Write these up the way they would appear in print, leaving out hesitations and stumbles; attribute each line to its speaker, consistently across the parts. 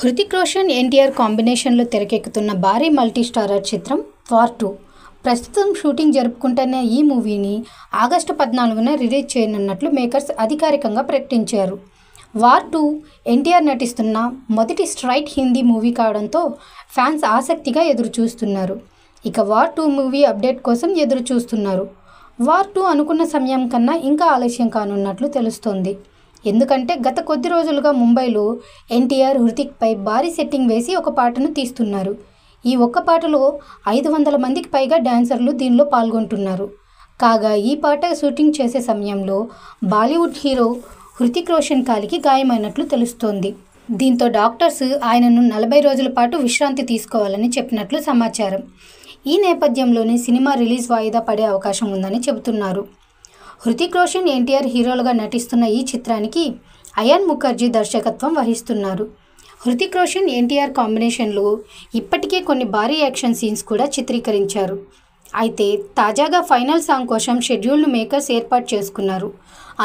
Speaker 1: హృతిక్ రోషన్ ఎన్టీఆర్ కాంబినేషన్లో తెరకెక్కుతున్న భారీ మల్టీ స్టారర్ చిత్రం వార్ 2 ప్రస్తుతం షూటింగ్ జరుపుకుంటున్న ఈ మూవీని ఆగస్టు 14న రిలీజ్ చేయనున్నట్లు మేకర్స్ అధికారికంగా ప్రకటించారు. వార్ 2 ఎన్టీఆర్ నటిస్తున్న మొదటి స్ట్రైట్ హిందీ మూవీ కావడంతో ఫ్యాన్స్ ఆసక్తిగా ఎదురుచూస్తున్నారు. ఇక వార్ 2 మూవీ అప్డేట్ కోసం ఎదురు చూస్తున్నారు. వార్ 2 అనుకున్న సమయం కన్నా ఇంకా ఆలస్యం కానున్నట్లు తెలుస్తోంది. ఎందుకంటే గత కొద్ది రోజులుగా ముంబైలో ఎన్టీఆర్ హృతిక్పై భారీ సెట్టింగ్ వేసి ఒక పాటను తీస్తున్నారు. ఈ ఒక్క పాటలో 500 మందికి పైగా డాన్సర్లు దీనిలో పాల్గొంటున్నారు. కాగా ఈ పాట షూటింగ్ చేసే సమయంలో బాలీవుడ్ హీరో హృతిక్ రోషన్ కాలికి గాయమైనట్లు తెలుస్తోంది. దీంతో డాక్టర్స్ ఆయనను 40 రోజుల పాటు విశ్రాంతి తీసుకోవాలని చెప్పినట్లు సమాచారం. ఈ నేపథ్యంలోనే సినిమా రిలీజ్ వాయిదా పడే అవకాశం ఉందని చెబుతున్నారు. హృతిక్ రోషన్ ఎన్టీఆర్ హీరోలుగా నటిస్తున్న ఈ చిత్రానికి అయాన్ ముఖర్జీ దర్శకత్వం వహిస్తున్నారు. హృతిక్ రోషన్ ఎన్టీఆర్ కాంబినేషన్లో ఇప్పటికే కొన్ని భారీ యాక్షన్ సీన్స్ కూడా చిత్రీకరించారు. అయితే తాజాగా ఫైనల్ సాంగ్ కోసం షెడ్యూల్ను మేకర్స్ ఏర్పాటు చేసుకున్నారు.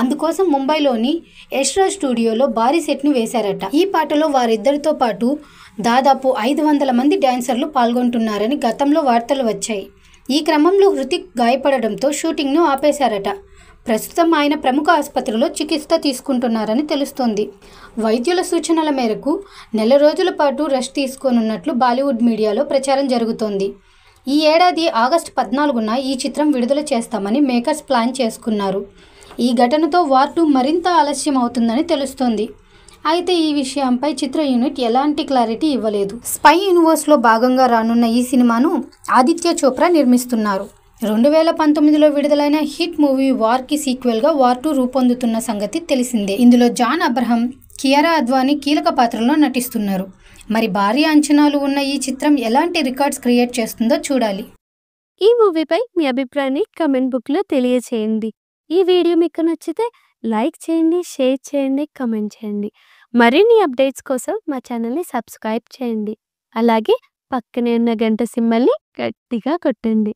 Speaker 1: అందుకోసం ముంబైలోని యష్రాజ్ స్టూడియోలో భారీ సెట్ను వేశారట. ఈ పాటలో వారిద్దరితో పాటు దాదాపు 500 మంది డాన్సర్లు పాల్గొంటున్నారని గతంలో వార్తలు వచ్చాయి. ఈ క్రమంలో హృతిక్ గాయపడడంతో షూటింగ్ను ఆపేశారట. ప్రస్తుతం ఆయన ప్రముఖ ఆసుపత్రిలో చికిత్స తీసుకుంటున్నారని తెలుస్తోంది. వైద్యుల సూచనల మేరకు నెల రోజుల పాటు రెస్ట్ తీసుకోనున్నట్లు బాలీవుడ్ మీడియాలో ప్రచారం జరుగుతోంది. ఈ ఏడాది ఆగస్టు 14న ఈ చిత్రం విడుదల చేస్తామని మేకర్స్ ప్లాన్ చేసుకున్నారు. ఈ ఘటనతో వార్ 2 మరింత ఆలస్యం అవుతుందని తెలుస్తోంది. అయితే ఈ విషయంపై చిత్ర యూనిట్ ఎలాంటి క్లారిటీ ఇవ్వలేదు. స్పై యూనివర్స్లో భాగంగా రానున్న ఈ సినిమాను ఆదిత్య చోప్రా నిర్మిస్తున్నారు. 2019లో విడుదలైన హిట్ మూవీ వార్కి సీక్వెల్గా వార్ 2 రూపొందుతున్న సంగతి తెలిసిందే. ఇందులో జాన్ అబ్రహం, కియారా అద్వానీ కీలక పాత్రలో నటిస్తున్నారు. మరి భారీ అంచనాలు ఉన్న ఈ చిత్రం ఎలాంటి రికార్డ్స్ క్రియేట్ చేస్తుందో చూడాలి.
Speaker 2: ఈ మూవీపై మీ అభిప్రాయాన్ని కమెంట్ బుక్లో తెలియచేయండి. ఈ వీడియో మీకు నచ్చితే లైక్ చేయండి, షేర్ చేయండి, కమెంట్ చేయండి. మరిన్ని అప్డేట్స్ కోసం మా ఛానల్ని సబ్స్క్రైబ్ చేయండి. అలాగే పక్కనే ఉన్న గంట సింబల్ని గట్టిగా కొట్టండి.